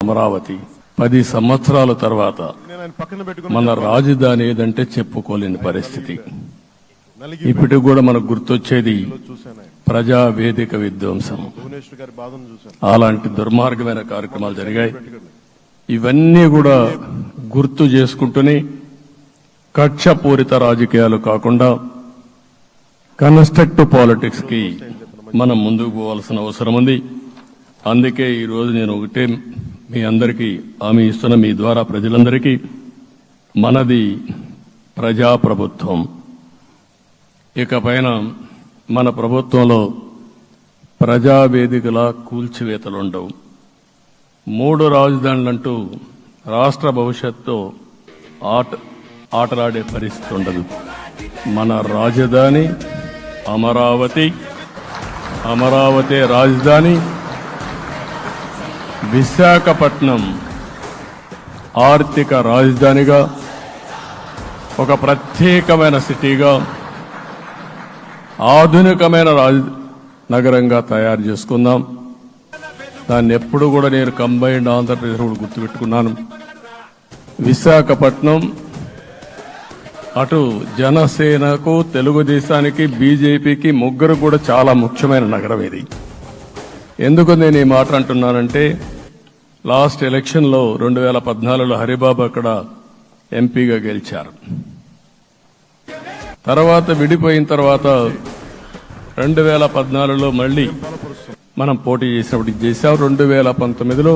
అమరావతి 10 సంవత్సరాల తర్వాత మన రాజధాని ఏదంటే చెప్పుకోలేని పరిస్థితి. ఇప్పటికి కూడా మనకు గుర్తొచ్చేది ప్రజా వేదిక విధ్వంసం. అలాంటి దుర్మార్గమైన కార్యక్రమాలు జరిగాయి. ఇవన్నీ కూడా గుర్తు చేసుకుంటూనే కక్షపూరిత రాజకీయాలు కాకుండా కన్స్ట్రక్టివ్ పాలిటిక్స్ కి మనం ముందుకు పోవాల్సిన అవసరం ఉంది. అందుకే ఈ రోజు నేను ఒకటే మీ అందరికీ హామీ ఇస్తున్న, మీ ద్వారా ప్రజలందరికీ, మనది ప్రజాప్రభుత్వం. ఇకపైన మన ప్రభుత్వంలో ప్రజావేదికల కూల్చివేతలుండవు. 3 రాజధానులంటూ రాష్ట్ర భవిష్యత్తు ఆటలాడే పరిస్థితి ఉండదు. మన రాజధాని అమరావతి, అమరావతి రాజధాని. విశాఖపట్నం ఆర్థిక రాజధానిగా, ఒక ప్రత్యేకమైన సిటీగా, ఆధునికమైన నగరంగా తయారు చేసుకుందాం. దాన్ని ఎప్పుడు కూడా నేను కంబైన్డ్ ఆంధ్రప్రదేశ్ కూడా గుర్తుపెట్టుకున్నాను. విశాఖపట్నం అటు జనసేనకు, తెలుగుదేశానికి, బీజేపీకి ముగ్గురు కూడా చాలా ముఖ్యమైన నగరం ఇది. ఎందుకు నేను ఈ మాట అంటున్నానంటే, లాస్ట్ ఎలక్షన్లో 2014లో హరిబాబు అక్కడ ఎంపీగా గెలిచారు. తర్వాత విడిపోయిన తర్వాత 2014లో మళ్లీ మనం పోటీ చేసినప్పుడు చేశాం. 2019లో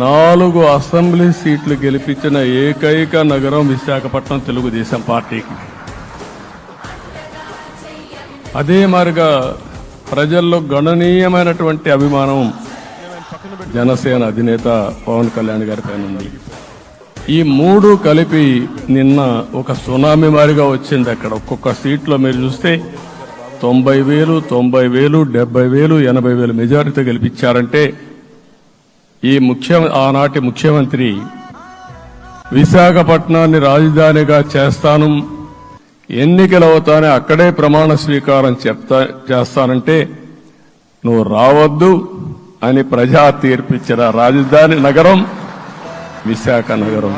4 అసెంబ్లీ సీట్లు గెలిపించిన ఏకైక నగరం విశాఖపట్నం తెలుగుదేశం పార్టీకి. అదే మాదిరిగా ప్రజల్లో గణనీయమైనటువంటి అభిమానం జనసేన అధినేత పవన్ కళ్యాణ్ గారి పైన ఉంది. ఈ 3 కలిపి నిన్న ఒక సునామీ మారిగా వచ్చింది. అక్కడ ఒక్కొక్క సీట్లో మీరు చూస్తే 90,000, 90,000, 70,000, 80,000 మెజారిటీ గెలిపించారంటే ఆనాటి ముఖ్యమంత్రి విశాఖపట్నాన్ని రాజధానిగా చేస్తాను, ఎన్నికలవుతానే అక్కడే ప్రమాణ స్వీకారం చేస్తానంటే నువ్వు రావద్దు అని ప్రజా తీర్పిచ్చిన రాజధాని నగరం విశాఖ నగరం.